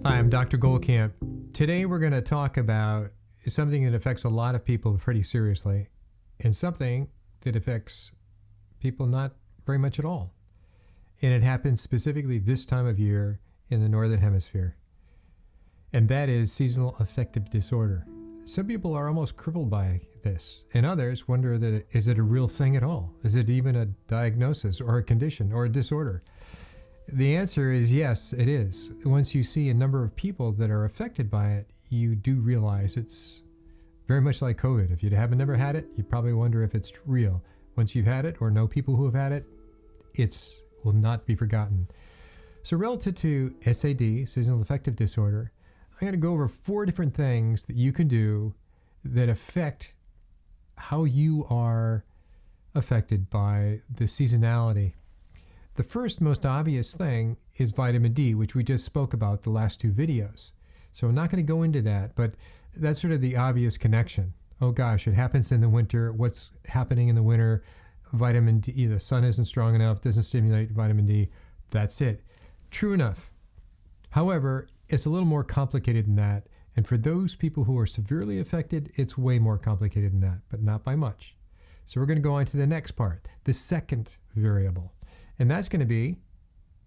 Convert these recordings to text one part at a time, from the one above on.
Hi, I'm Dr. Goldkamp. Today we're going to talk about something that affects a lot of people pretty seriously and something that affects people not very much at all. And it happens specifically this time of year in the Northern Hemisphere. And that is seasonal affective disorder. Some people are almost crippled by this, and others wonder that is it a real thing at all? Is it even a diagnosis or a condition or a disorder? The answer is yes, it is. Once you see a number of people that are affected by it, you do realize it's very much like COVID. If you haven't never had it, you probably wonder if it's real. Once you've had it or know people who have had it, it will not be forgotten. So relative to SAD, seasonal affective disorder, I'm going to go over 4 different things that you can do that affect how you are affected by the seasonality. The first most obvious thing is vitamin D, which we just spoke about the last 2 videos. So I'm not going to go into that, but that's sort of the obvious connection. Oh gosh, it happens in the winter. What's happening in the winter? Vitamin D, the sun isn't strong enough, doesn't stimulate vitamin D. That's it. True enough. However, it's a little more complicated than that. And for those people who are severely affected, it's way more complicated than that, but not by much. So we're going to go on to the next part, the second variable. And that's going to be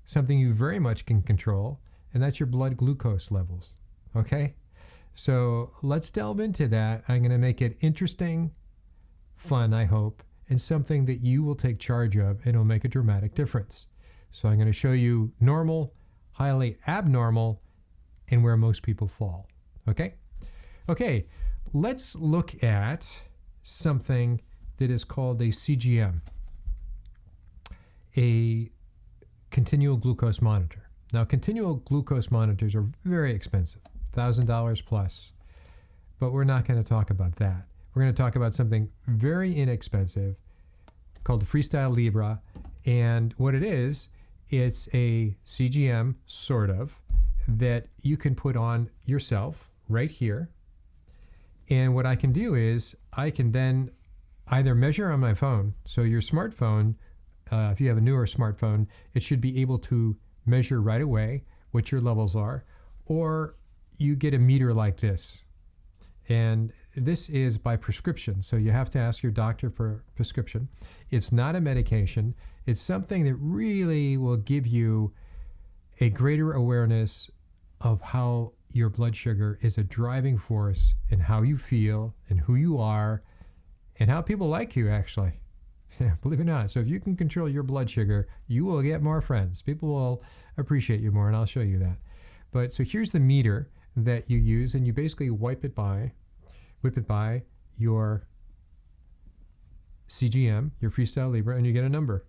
something you very much can control, and that's your blood glucose levels. Okay? So let's delve into that. I'm going to make it interesting, fun, I hope, and something that you will take charge of, and it'll make a dramatic difference. So I'm going to show you normal, highly abnormal, and where most people fall. Okay? Okay, let's look at something that is called a CGM, a continual glucose monitor. Now, continual glucose monitors are very expensive, $1,000 plus, but we're not going to talk about that. We're going to talk about something very inexpensive called the Freestyle Libre, and what it is, it's a CGM, sort of, that you can put on yourself right here. And what I can do is I can then either measure on my phone. So your smartphone, if you have a newer smartphone, it should be able to measure right away what your levels are. Or you get a meter like this. And this is by prescription. So you have to ask your doctor for a prescription. It's not a medication. It's something that really will give you a greater awareness of how your blood sugar is a driving force in how you feel and who you are and how people like you, actually. Believe it or not. So if you can control your blood sugar, you will get more friends. People will appreciate you more, and I'll show you that. But so here's the meter that you use, and you basically whip it by your CGM, your Freestyle Libre, and you get a number.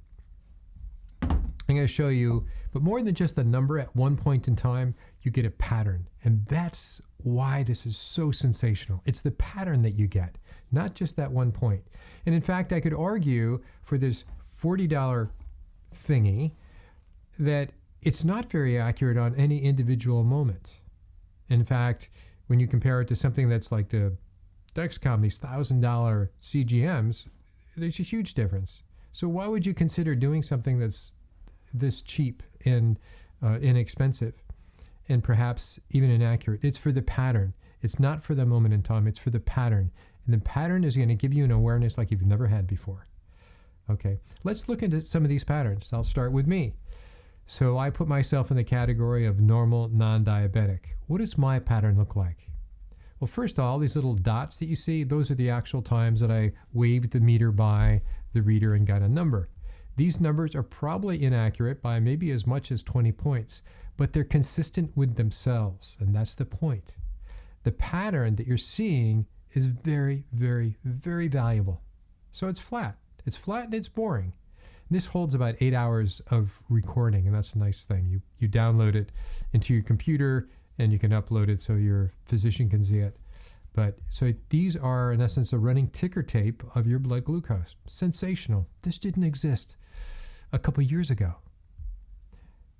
I'm going to show you, but more than just a number at one point in time, you get a pattern. And that's why this is so sensational. It's the pattern that you get, not just that one point. And in fact, I could argue for this $40 thingy that it's not very accurate on any individual moment. In fact, when you compare it to something that's like the Dexcom, these $1,000 CGMs, there's a huge difference. So why would you consider doing something that's this cheap and inexpensive and perhaps even inaccurate? It's for the pattern. It's not for the moment in time. It's for the pattern. And the pattern is going to give you an awareness like you've never had before. Okay, let's look into some of these patterns. I'll start with me. So I put myself in the category of normal, non-diabetic. What does my pattern look like? Well, first of all, these little dots that you see, those are the actual times that I waved the meter by the reader and got a number. These numbers are probably inaccurate by maybe as much as 20 points, but they're consistent with themselves, and that's the point. The pattern that you're seeing is very, very, very valuable. So it's flat. It's flat and it's boring. And this holds about 8 hours of recording, and that's a nice thing. You download it into your computer, and you can upload it so your physician can see it. But so these are, in essence, a running ticker tape of your blood glucose. Sensational. This didn't exist a couple years ago.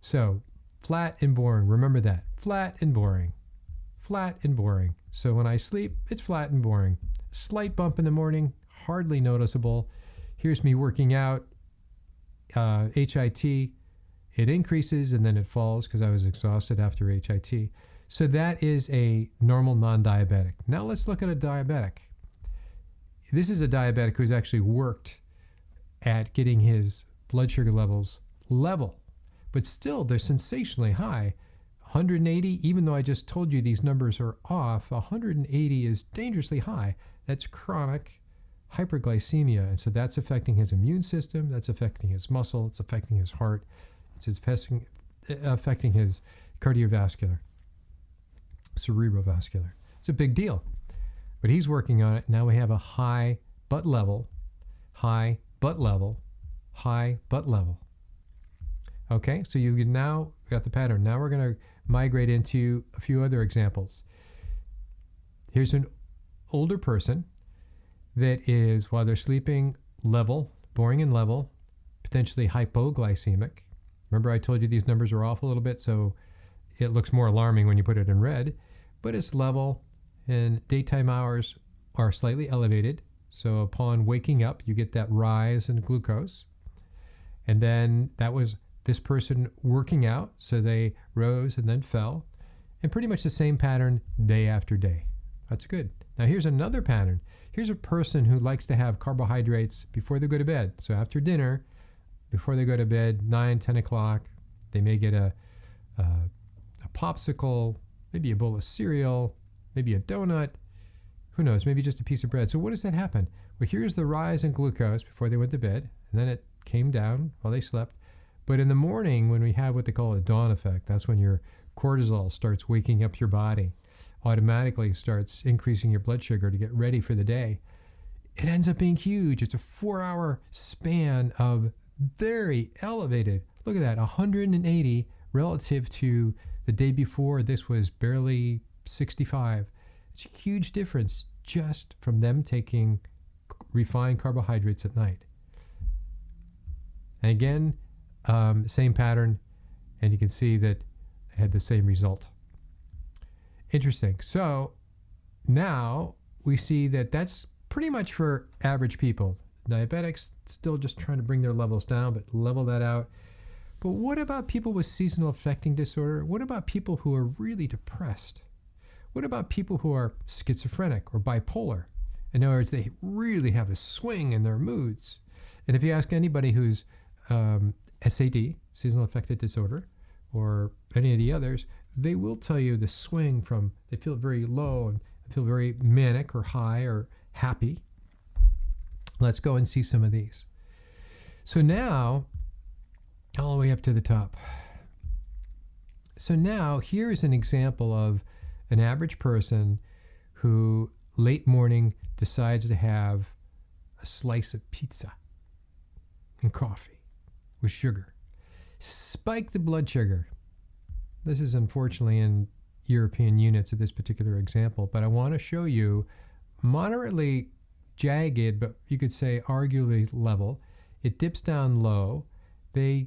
So flat and boring. Remember that. Flat and boring. Flat and boring. So when I sleep, it's flat and boring. Slight bump in the morning, hardly noticeable. Here's me working out. HIT, it increases and then it falls because I was exhausted after HIT. So that is a normal non-diabetic. Now let's look at a diabetic. This is a diabetic who's actually worked at getting his blood sugar levels level, but still they're sensationally high. 180, even though I just told you these numbers are off, 180 is dangerously high. That's chronic hyperglycemia. And so that's affecting his immune system, that's affecting his muscle, it's affecting his heart, it's affecting his cardiovascular, cerebrovascular. It's a big deal. But he's working on it. Now we have a high but level, high but level, high but level. Okay, so you now got the pattern. Now we're going to migrate into a few other examples. Here's an older person that is, while they're sleeping, level, boring and level, potentially hypoglycemic. Remember I told you these numbers are off a little bit, so it looks more alarming when you put it in red, but it's level, and daytime hours are slightly elevated. So upon waking up, you get that rise in glucose. And then that was this person working out, so they rose and then fell, and pretty much the same pattern day after day. That's good. Now here's another pattern. Here's a person who likes to have carbohydrates before they go to bed. So after dinner, before they go to bed, 9, 10 o'clock, they may get a popsicle, maybe a bowl of cereal, maybe a donut, who knows, maybe just a piece of bread. So what does that happen? Well, here's the rise in glucose before they went to bed, and then it came down while they slept. But in the morning, when we have what they call a dawn effect, that's when your cortisol starts waking up your body, automatically starts increasing your blood sugar to get ready for the day. It ends up being huge. It's a 4-hour span of very elevated. Look at that, 180 relative to the day before. This was barely 65. It's a huge difference just from them taking refined carbohydrates at night. And again, same pattern, and you can see that it had the same result. Interesting. So now we see that that's pretty much for average people. Diabetics still just trying to bring their levels down, but level that out. But what about people with seasonal affective disorder? What about people who are really depressed? What about people who are schizophrenic or bipolar? In other words, they really have a swing in their moods. And if you ask anybody who's SAD, seasonal affective disorder, or any of the others, they will tell you the swing from they feel very low and feel very manic or high or happy. Let's go and see some of these. So now, all the way up to the top. So now here is an example of an average person who late morning decides to have a slice of pizza and coffee with sugar. Spike the blood sugar. This is unfortunately in European units of this particular example, but I want to show you moderately jagged, but you could say arguably level. It dips down low. They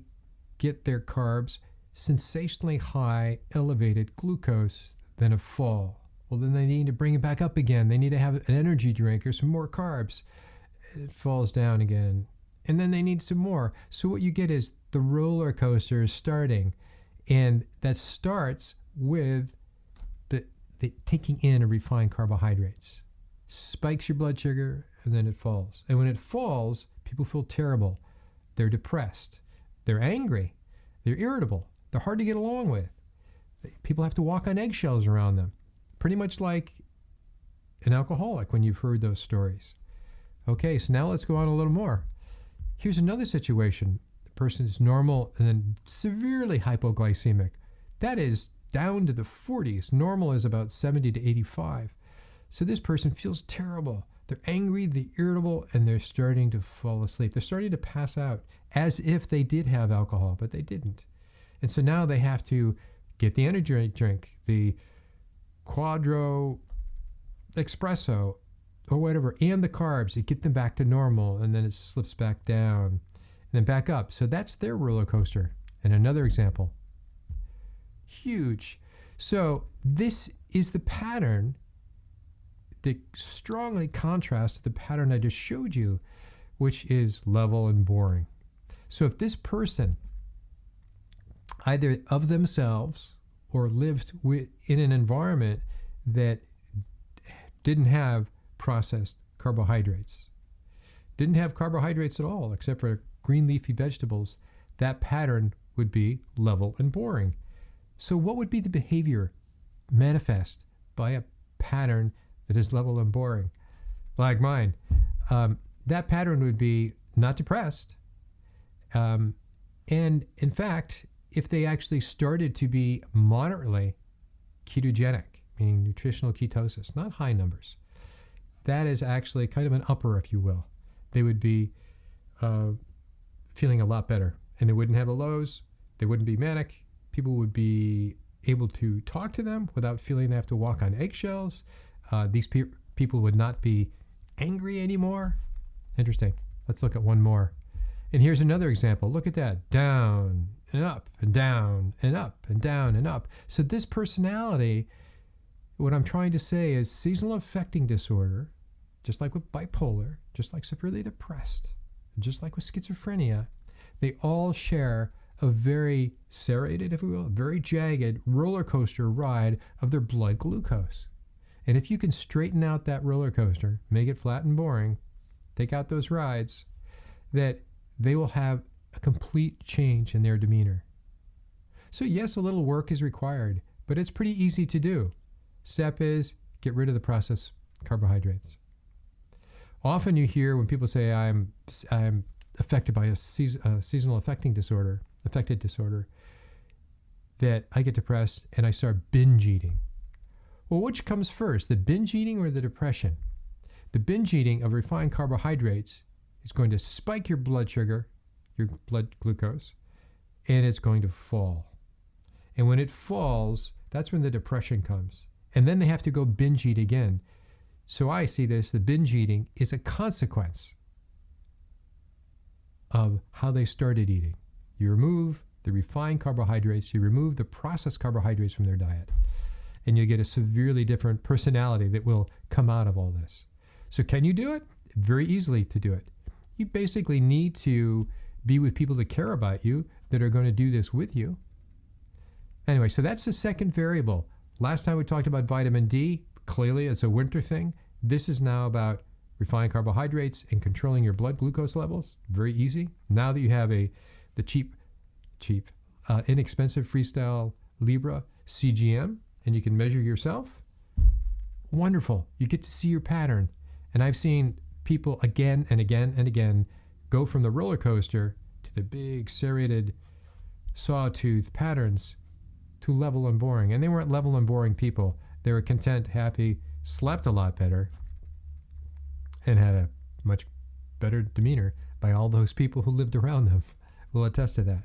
get their carbs sensationally high, elevated glucose, then a fall. Well, then they need to bring it back up again. They need to have an energy drink or some more carbs. It falls down again. And then they need some more. So what you get is the roller coaster is starting. And that starts with the taking in of refined carbohydrates. Spikes your blood sugar, and then it falls. And when it falls, people feel terrible. They're depressed. They're angry. They're irritable. They're hard to get along with. People have to walk on eggshells around them. Pretty much like an alcoholic when you've heard those stories. Okay, so now let's go on a little more. Here's another situation. The person is normal and then severely hypoglycemic. That is down to the 40s. Normal is about 70 to 85. So this person feels terrible. They're angry, they're irritable, and they're starting to fall asleep. They're starting to pass out as if they did have alcohol, but they didn't. And so now they have to get the energy drink, the Quadro Espresso or whatever, and the carbs to get them back to normal, and then it slips back down and then back up. So that's their roller coaster. And another example. Huge. So this is the pattern that strongly contrasts to the pattern I just showed you, which is level and boring. So if this person, either of themselves or lived in an environment that didn't have processed carbohydrates, didn't have carbohydrates at all except for green leafy vegetables, that pattern would be level and boring. So what would be the behavior manifest by a pattern that is level and boring, like mine? That pattern would be not depressed. And in fact, if they actually started to be moderately ketogenic, meaning nutritional ketosis, not high numbers, that is actually kind of an upper, if you will. They would be feeling a lot better, and they wouldn't have the lows. They wouldn't be manic. People would be able to talk to them without feeling they have to walk on eggshells. These people would not be angry anymore. Interesting. Let's look at one more. And here's another example. Look at that. Down and up and down and up and down and up. So this personality, what I'm trying to say is seasonal affecting disorder, just like with bipolar, just like severely depressed, just like with schizophrenia, they all share a very serrated, if you will, very jagged roller coaster ride of their blood glucose. And if you can straighten out that roller coaster, make it flat and boring, take out those rides, that they will have a complete change in their demeanor. So yes, a little work is required, but it's pretty easy to do. Step is get rid of the processed carbohydrates. Often you hear when people say I'm affected by a seasonal affecting disorder, affected disorder, that I get depressed and I start binge eating. Well, which comes first, the binge eating or the depression? The binge eating of refined carbohydrates is going to spike your blood sugar, your blood glucose, and it's going to fall. And when it falls, that's when the depression comes. And then they have to go binge eat again. So I see this, the binge eating is a consequence of how they started eating. You remove the refined carbohydrates, you remove the processed carbohydrates from their diet, and you get a severely different personality that will come out of all this. So can you do it? Very easily to do it. You basically need to be with people that care about you, that are going to do this with you. Anyway, so that's the second variable. Last time we talked about vitamin D. Clearly, it's a winter thing. This is now about refined carbohydrates and controlling your blood glucose levels. Very easy. Now that you have the cheap, inexpensive Freestyle Libre CGM, and you can measure yourself, wonderful. You get to see your pattern. And I've seen people again and again and again go from the roller coaster to the big serrated sawtooth patterns to level and boring. And they weren't level and boring people. They were content, happy, slept a lot better, and had a much better demeanor by all those people who lived around them. Will attest to that.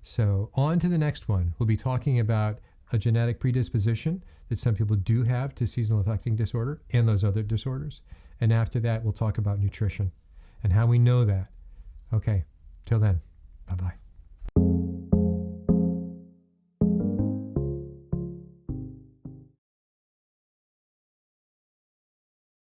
So on to the next one. We'll be talking about a genetic predisposition that some people do have to seasonal affecting disorder and those other disorders. And after that, we'll talk about nutrition and how we know that. Okay, till then, bye-bye.